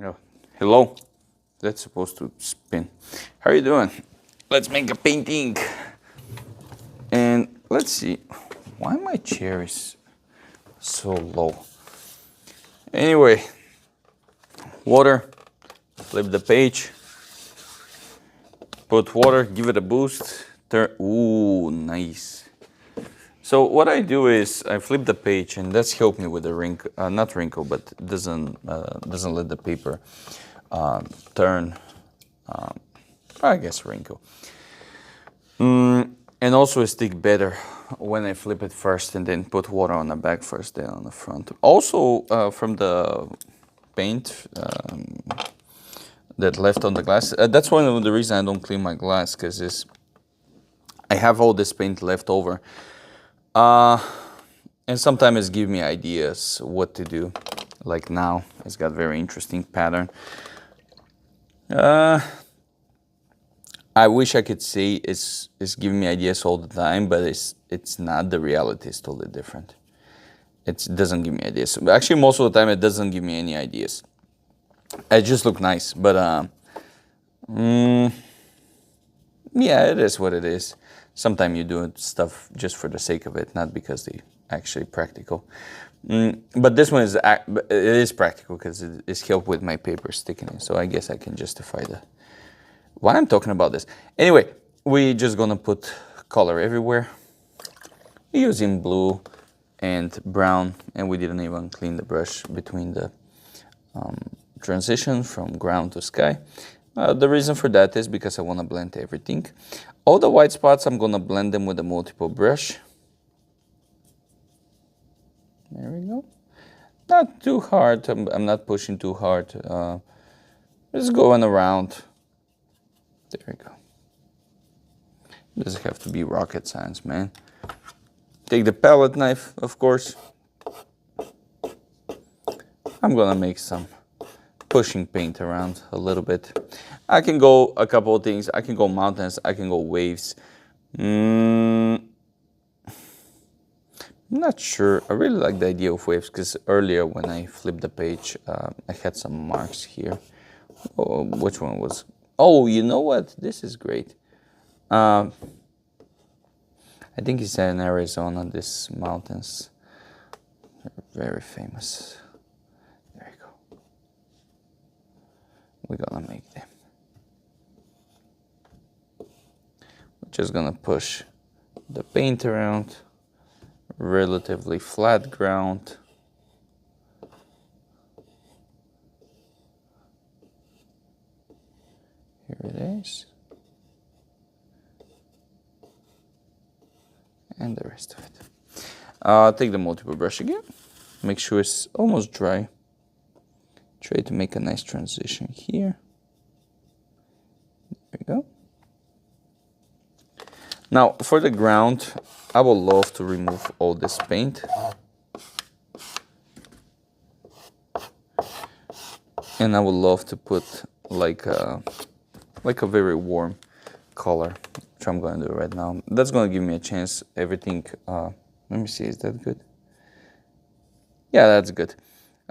Oh, hello. That's supposed to spin. How are you doing? Let's make a painting. And let's see. Why my chair is so low? Anyway, water. Flip the page. Put water. Give it a boost. Turn. Ooh, nice. So what I do is I flip the page, and that's helped me with the wrinkle, not wrinkle, but doesn't let the paper turn. I guess wrinkle. And also stick better when I flip it first and then put water on the back first, then on the front. Also, from the paint that left on the glass, that's one of the reasons I don't clean my glass, because I have all this paint left over. And sometimes it gives me ideas what to do. Like now, it's got very interesting pattern. I wish I could say it's giving me ideas all the time, but it's not. The reality is totally different. It doesn't give me ideas. Actually, most of the time, it doesn't give me any ideas. It just look nice, but yeah, it is what it is. Sometimes you do stuff just for the sake of it, not because they actually practical. But this one is practical because it's helped with my paper sticking in. So I guess I can justify that. Why I'm talking about this? Anyway, we just gonna put color everywhere. Using blue and brown, and we didn't even clean the brush between the transition from ground to sky. The reason for that is because I want to blend everything. All the white spots, I'm going to blend them with a multiple brush. There we go. Not too hard. I'm not pushing too hard. Just going around. There we go. Doesn't have to be rocket science, man. Take the palette knife, of course. I'm going to make some pushing paint around a little bit. I can go a couple of things. I can go mountains. I can go waves. I'm not sure. I really like the idea of waves because earlier when I flipped the page, I had some marks here. Oh, which one was? Oh, you know what? This is great. I think it's in Arizona, these mountains. They're very famous. There you go. We're gonna make them. We're just gonna push the paint around. Relatively flat ground. Here it is. And the rest of it. Take the multiple brush again. Make sure it's almost dry. Try to make a nice transition here. There we go. Now, for the ground, I would love to remove all this paint. And I would love to put like a very warm color, which I'm going to do right now. That's going to give me a chance, everything. Let me see, is that good? Yeah, that's good.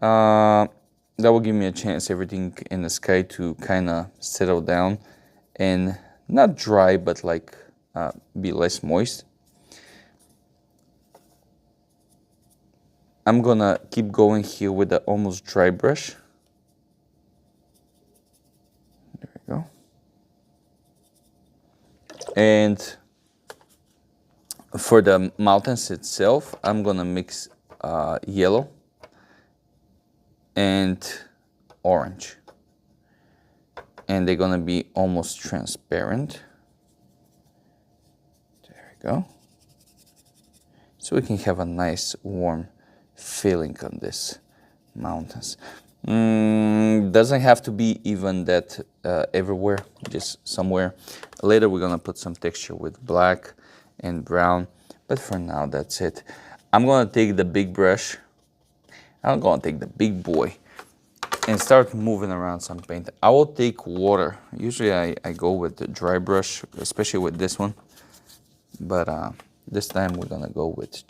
That will give me a chance, everything in the sky to kind of settle down and not dry, but like be less moist. I'm gonna keep going here with the almost dry brush. There we go. And for the mountains itself, I'm gonna mix yellow and orange. And they're gonna be almost transparent. There we go. So we can have a nice warm feeling on this mountains. Doesn't have to be even that everywhere, just somewhere. Later we're gonna put some texture with black and brown, but for now that's it. I'm gonna take the big brush. I'm gonna take the big boy and start moving around some paint. I will take water. Usually I go with the dry brush, especially with this one, but this time we're gonna go with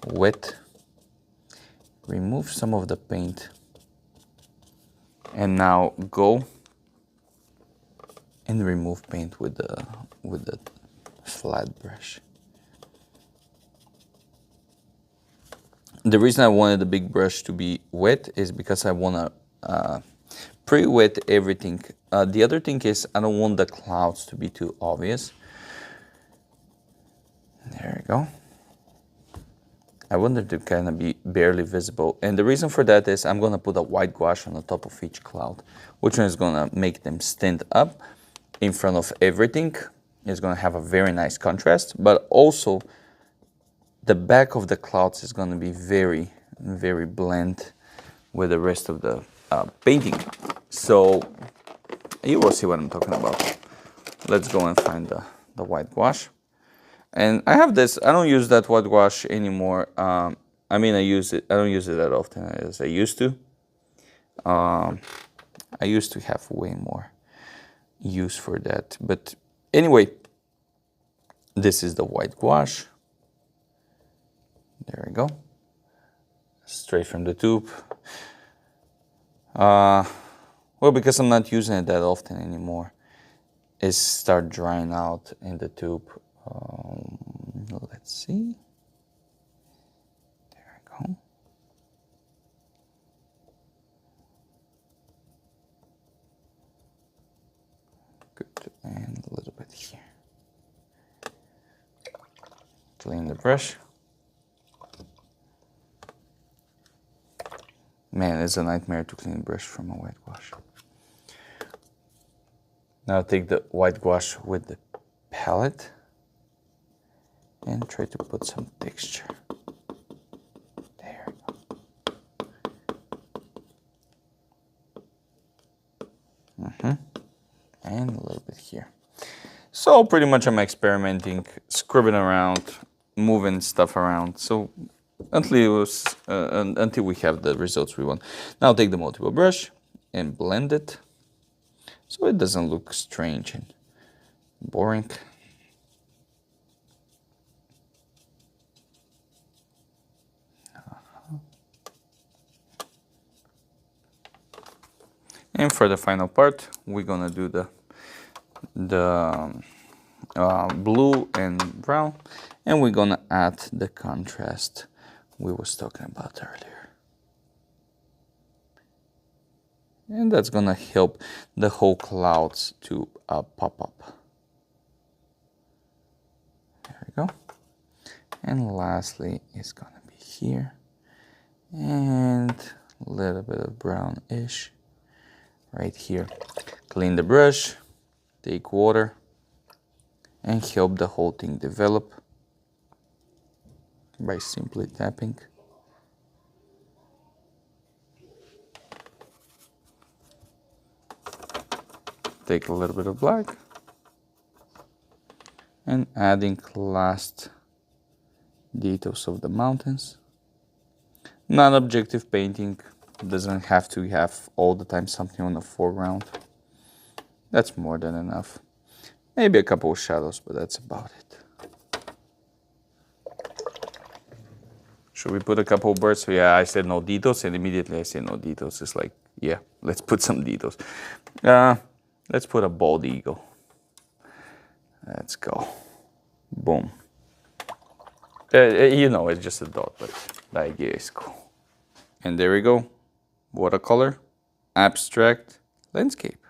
wet. Remove some of the paint And now go and remove paint with the flat brush. The reason I wanted the big brush to be wet is because I want to pre-wet everything. The other thing is I don't want the clouds to be too obvious. There we go. I want it to kind of be barely visible. And the reason for that is I'm going to put a white gouache on the top of each cloud, which one is going to make them stand up in front of everything. It's going to have a very nice contrast, but also the back of the clouds is going to be very, very blend with the rest of the painting. So you will see what I'm talking about. Let's go and find the white gouache. And I have this, I don't use that white gouache anymore. I mean, I don't use it that often as I used to. I used to have way more use for that. But anyway, this is the white gouache. There we go. Straight from the tube. Well, because I'm not using it that often anymore, it start drying out in the tube. Let's see. There we go. Good, and a little bit here. Clean the brush. Man, it's a nightmare to clean brush from a white gouache. Now take the white gouache with the palette and try to put some texture. There we go. And a little bit here. So pretty much I'm experimenting, scribbling around, moving stuff around. So until we have the results we want. Now take the multiple brush and blend it so it doesn't look strange and boring. And for the final part, we're gonna do the blue and brown, and we're gonna add the contrast we was talking about earlier. And that's gonna help the whole clouds to pop up. There we go. And lastly, it's gonna be here, and a little bit of brownish right here. Clean the brush, take water, and help the whole thing develop by simply tapping. Take a little bit of black and adding last details of the mountains. Non-objective painting doesn't have to have all the time something on the foreground. That's more than enough. Maybe a couple of shadows, but that's about it. Should we put a couple of birds? So yeah, I said no details, and immediately I said no details. It's like, yeah, let's put some details. Let's put a bald eagle. Let's go. Boom. You know, it's just a dot, but the idea is cool. And there we go. Watercolor, abstract, landscape.